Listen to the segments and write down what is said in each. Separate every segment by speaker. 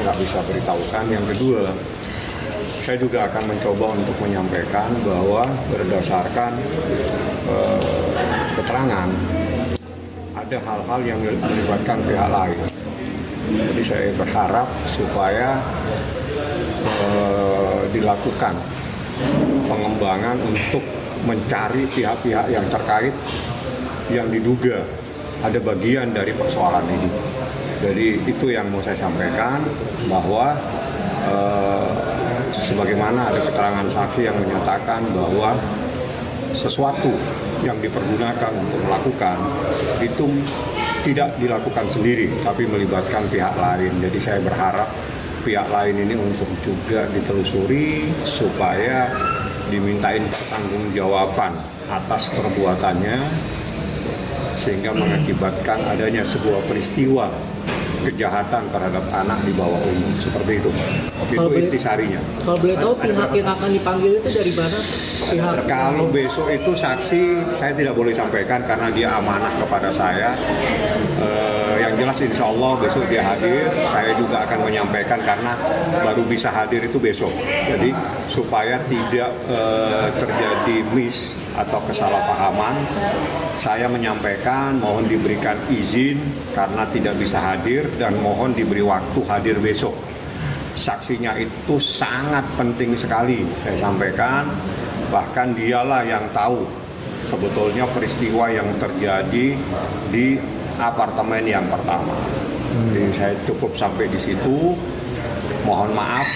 Speaker 1: nggak bisa beritahukan. Yang kedua, saya juga akan mencoba untuk menyampaikan bahwa berdasarkan keterangan ada hal-hal yang melibatkan pihak lain. Jadi saya berharap supaya dilakukan pengembangan untuk mencari pihak-pihak yang terkait yang diduga ada bagian dari persoalan ini. Jadi itu yang mau saya sampaikan, bahwa sebagaimana ada keterangan saksi yang menyatakan bahwa sesuatu yang dipergunakan untuk melakukan itu tidak dilakukan sendiri, tapi melibatkan pihak lain. Jadi saya berharap pihak lain ini untuk juga ditelusuri supaya dimintain pertanggungjawaban atas perbuatannya, sehingga mengakibatkan adanya sebuah peristiwa kejahatan terhadap anak di bawah umur, seperti itu. Itu intisarinya.
Speaker 2: Kalau boleh tahu pihak yang akan dipanggil itu dari mana?
Speaker 1: Kalau besok itu saksi saya tidak boleh sampaikan karena dia amanah kepada saya. Yang jelas insya Allah besok dia hadir. Saya juga akan menyampaikan karena baru bisa hadir itu besok. Jadi supaya tidak terjadi miss atau kesalahpahaman, saya menyampaikan mohon diberikan izin karena tidak bisa hadir dan mohon diberi waktu hadir besok. Saksinya itu sangat penting sekali, saya sampaikan. Bahkan dialah yang tahu sebetulnya peristiwa yang terjadi di apartemen yang pertama. Jadi saya cukup sampai di situ. Mohon maaf,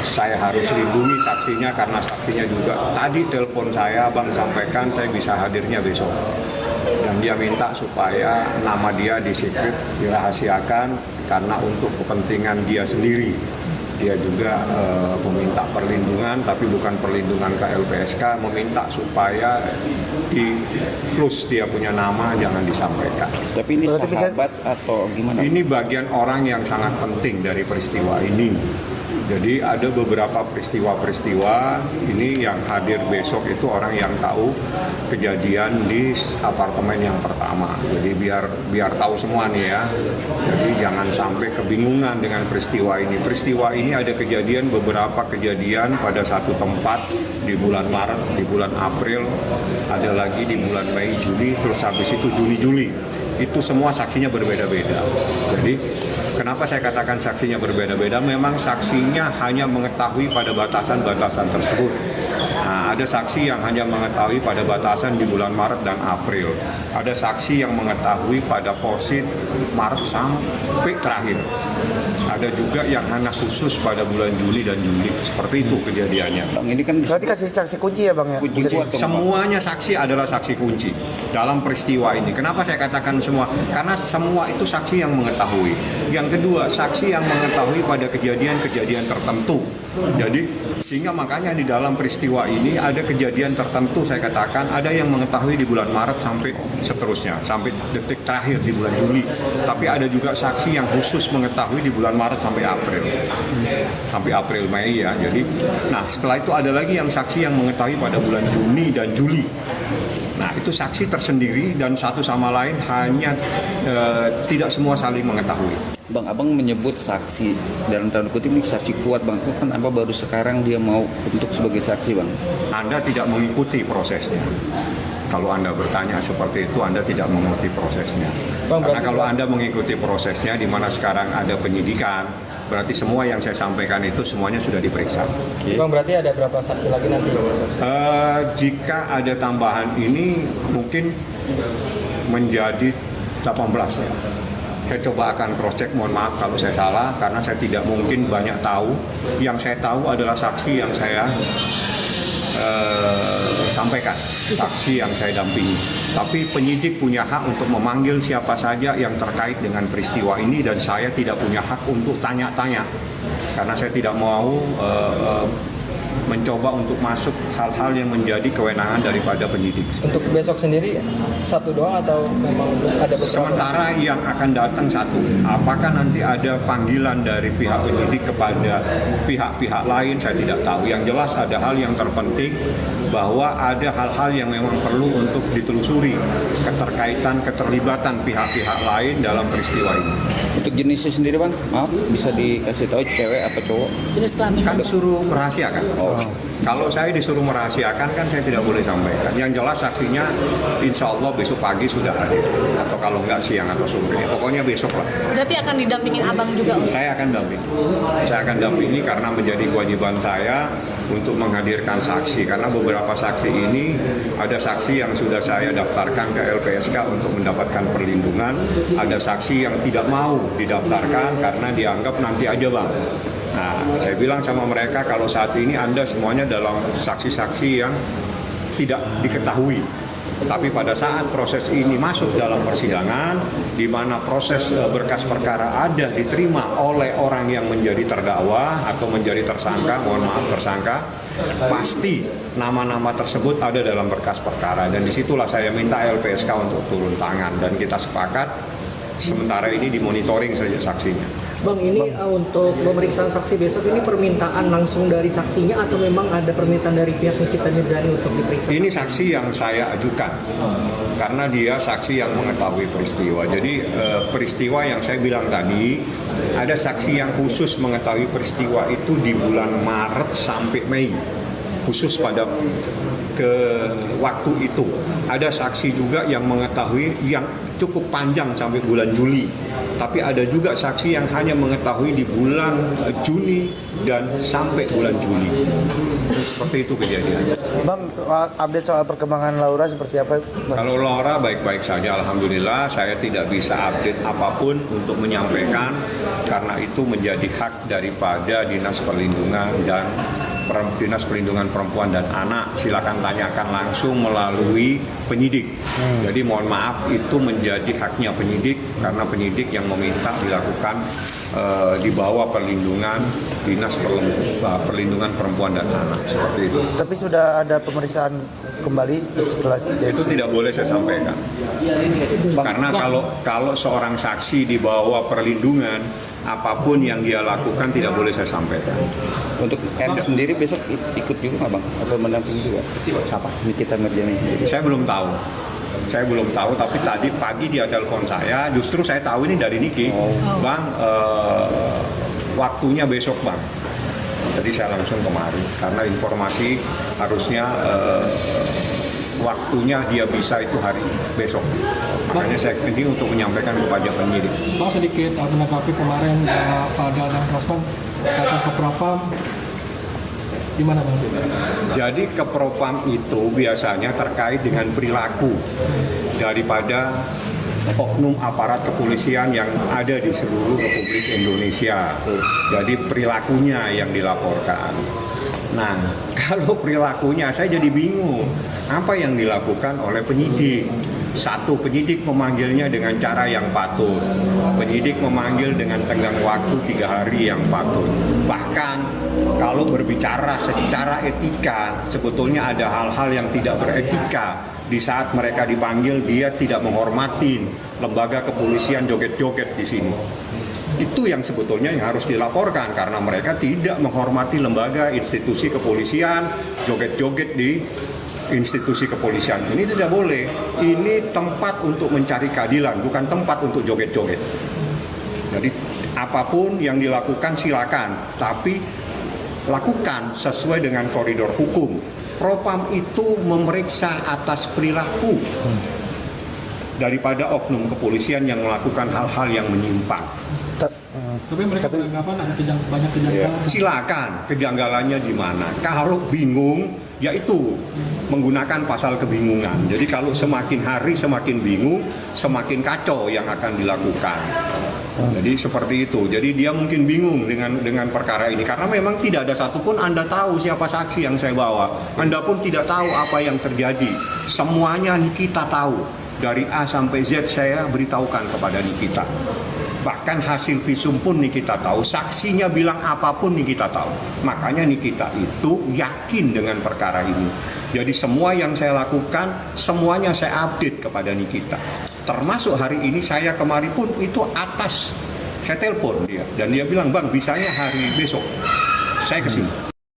Speaker 1: saya harus lindungi saksinya karena saksinya juga tadi telepon saya, Bang sampaikan saya bisa hadirnya besok. Dan dia minta supaya nama dia di-secret, dirahasiakan karena untuk kepentingan dia sendiri. Dia juga meminta perlindungan, tapi bukan perlindungan ke LPSK, meminta supaya di close dia punya nama, jangan disampaikan.
Speaker 3: Tapi ini sahabat atau gimana?
Speaker 1: Ini bagian orang yang sangat penting dari peristiwa ini. Jadi ada beberapa peristiwa-peristiwa ini yang hadir besok itu orang yang tahu kejadian di apartemen yang pertama. Jadi biar tahu semua nih ya. Jadi jangan sampai kebingungan dengan peristiwa ini. Peristiwa ini ada kejadian, beberapa kejadian pada satu tempat di bulan Maret, di bulan April, ada lagi di bulan Mei, Juni, terus habis itu Juni, Juli. Itu semua saksinya berbeda-beda. Jadi kenapa saya katakan saksinya berbeda-beda? Memang saksinya hanya mengetahui pada batasan-batasan tersebut. Nah, ada saksi yang hanya mengetahui pada batasan di bulan Maret dan April. Ada saksi yang mengetahui pada porsi Maret sampai terakhir. Ada juga yang hanya khusus pada bulan Juli dan Juli. Seperti itu kejadiannya.
Speaker 3: Bang, ini kan
Speaker 4: berarti kasih saksi kunci ya Bang ya?
Speaker 1: Semuanya saksi adalah saksi kunci dalam peristiwa ini. Kenapa saya katakan semua? Karena semua itu saksi yang mengetahui. Yang kedua, saksi yang mengetahui pada kejadian-kejadian tertentu. Jadi sehingga makanya di dalam peristiwa ini ada kejadian tertentu, saya katakan ada yang mengetahui di bulan Maret sampai seterusnya, sampai detik terakhir di bulan Juli. Tapi ada juga saksi yang khusus mengetahui di bulan Maret sampai April Mei ya. Jadi nah setelah itu ada lagi yang saksi yang mengetahui pada bulan Juni dan Juli. Nah itu saksi tersendiri dan satu sama lain hanya tidak semua saling mengetahui.
Speaker 3: Bang, abang menyebut saksi dalam tanda kutip ini saksi kuat, Bang. Itu kan apa baru sekarang dia mau bentuk sebagai saksi, Bang?
Speaker 1: Anda tidak mengikuti prosesnya. Kalau Anda bertanya seperti itu, Anda tidak mengerti prosesnya. Karena kalau Anda mengikuti prosesnya, di mana sekarang ada penyidikan, berarti semua yang saya sampaikan itu semuanya sudah diperiksa.
Speaker 2: Bang, berarti ada berapa saksi lagi nanti?
Speaker 1: Jika ada tambahan ini, mungkin menjadi 18 ya. Saya coba akan cross check, mohon maaf kalau saya salah, karena saya tidak mungkin banyak tahu. Yang saya tahu adalah saksi yang saya sampaikan, saksi yang saya dampingi. Tapi penyidik punya hak untuk memanggil siapa saja yang terkait dengan peristiwa ini, dan saya tidak punya hak untuk tanya-tanya karena saya tidak mau mencoba untuk masuk hal-hal yang menjadi kewenangan daripada penyidik.
Speaker 2: Untuk besok sendiri satu doang atau memang ada beberapa?
Speaker 1: Sementara yang akan datang satu. Apakah nanti ada panggilan dari pihak penyidik kepada pihak-pihak lain, saya tidak tahu. Yang jelas ada hal yang terpenting, bahwa ada hal-hal yang memang perlu untuk ditelusuri, keterkaitan, keterlibatan pihak-pihak lain dalam peristiwa ini.
Speaker 3: Untuk jenisnya sendiri bang, maaf bisa dikasih tahu cewek apa cowok?
Speaker 4: Jenis kelamin.
Speaker 1: Kan disuruh merahasiakan. Kalau saya disuruh merahasiakan kan saya tidak boleh sampaikan. Yang jelas saksinya insya Allah besok pagi sudah hadir. Atau kalau nggak siang atau sore. Pokoknya besok lah.
Speaker 4: Berarti akan didampingin abang juga untuk
Speaker 1: Saya akan dampingi. Saya akan dampingi karena menjadi kewajiban saya untuk menghadirkan saksi. Karena beberapa saksi ini ada saksi yang sudah saya daftarkan ke LPSK untuk mendapatkan perlindungan. Ada saksi yang tidak mau didaftarkan karena dianggap nanti aja bang. Nah, saya bilang sama mereka kalau saat ini Anda semuanya dalam saksi-saksi yang tidak diketahui. Tapi pada saat proses ini masuk dalam persidangan, di mana proses berkas perkara ada diterima oleh orang yang menjadi terdakwa atau menjadi tersangka, mohon maaf tersangka, pasti nama-nama tersebut ada dalam berkas perkara. Dan disitulah saya minta LPSK untuk turun tangan dan kita sepakat sementara ini dimonitoring saja saksinya.
Speaker 2: Bang, ini untuk pemeriksaan saksi besok ini permintaan langsung dari saksinya atau memang ada permintaan dari pihak Nikita Mirzani untuk diperiksa?
Speaker 1: Ini saksi yang saya ajukan karena dia saksi yang mengetahui peristiwa. Jadi peristiwa yang saya bilang tadi, ada saksi yang khusus mengetahui peristiwa itu di bulan Maret sampai Mei, khusus pada ke waktu itu. Ada saksi juga yang mengetahui yang cukup panjang sampai bulan Juli. Tapi ada juga saksi yang hanya mengetahui di bulan Juni dan sampai bulan Juli. Seperti itu kejadiannya.
Speaker 5: Bang, update soal perkembangan Laura seperti apa? Bang?
Speaker 1: Kalau Laura baik-baik saja, alhamdulillah. Saya tidak bisa update apapun untuk menyampaikan karena itu menjadi hak daripada Dinas Perlindungan dan Dinas Perlindungan Perempuan dan Anak. Silakan tanyakan langsung melalui penyidik. Jadi mohon maaf, itu menjadi haknya penyidik karena penyidik yang meminta dilakukan di bawah perlindungan Dinas Perlindungan Perempuan dan Anak, seperti itu.
Speaker 5: Tapi sudah ada pemeriksaan kembali setelah
Speaker 1: Itu tidak boleh saya sampaikan. Karena kalau seorang saksi di bawah perlindungan, apapun yang dia lakukan tidak boleh saya sampaikan.
Speaker 3: Untuk R sendiri besok ikut juga nggak bang? Atau mendampingi juga?
Speaker 1: Siapa?
Speaker 3: Nikita Mirzani sendiri.
Speaker 1: Saya belum tahu. Tapi tadi pagi dia telepon saya, justru saya tahu ini dari Niki. Bang, waktunya besok bang. Jadi saya langsung kemari, karena informasi harusnya waktunya dia bisa itu hari besok. Makanya saya penting untuk menyampaikan kepada penyidik.
Speaker 6: Bang, sedikit menanggapi kemarin Fadal dan Rosman datang ke Propam, gimana bang?
Speaker 1: Jadi ke Propam itu biasanya terkait dengan perilaku daripada oknum aparat kepolisian yang ada di seluruh Republik Indonesia. Jadi perilakunya yang dilaporkan. Nah, kalau perilakunya saya jadi bingung. Apa yang dilakukan oleh penyidik? Satu, penyidik memanggilnya dengan cara yang patut. Penyidik memanggil dengan tenggang waktu 3 hari yang patut. Bahkan kalau berbicara secara etika, sebetulnya ada hal-hal yang tidak beretika. Di saat mereka dipanggil, dia tidak menghormati lembaga kepolisian, joget-joget di sini. Itu yang sebetulnya yang harus dilaporkan karena mereka tidak menghormati lembaga institusi kepolisian, joget-joget di institusi kepolisian. Ini tidak boleh. Ini tempat untuk mencari keadilan, bukan tempat untuk joget-joget. Jadi apapun yang dilakukan silakan, tapi lakukan sesuai dengan koridor hukum. Propam itu memeriksa atas perilaku daripada oknum kepolisian yang melakukan hal-hal yang menyimpang.
Speaker 6: Tapi mereka beranggapan ada banyak kejanggalan.
Speaker 1: Silakan, kejanggalannya di mana. Kalau bingung, yaitu menggunakan pasal kebingungan. Jadi kalau semakin hari semakin bingung, semakin kacau yang akan dilakukan. Jadi seperti itu. Jadi dia mungkin bingung dengan perkara ini karena memang tidak ada satupun Anda tahu siapa saksi yang saya bawa. Anda pun tidak tahu apa yang terjadi. Semuanya Nikita tahu. Dari A sampai Z saya beritahukan kepada Nikita. Bahkan hasil visum pun Nikita tahu. Saksinya bilang apapun Nikita tahu. Makanya Nikita itu yakin dengan perkara ini. Jadi semua yang saya lakukan, semuanya saya update kepada Nikita. Termasuk hari ini saya kemarin pun itu atas. Saya telepon dia. Dan dia bilang, bang bisanya hari besok. Saya kesini.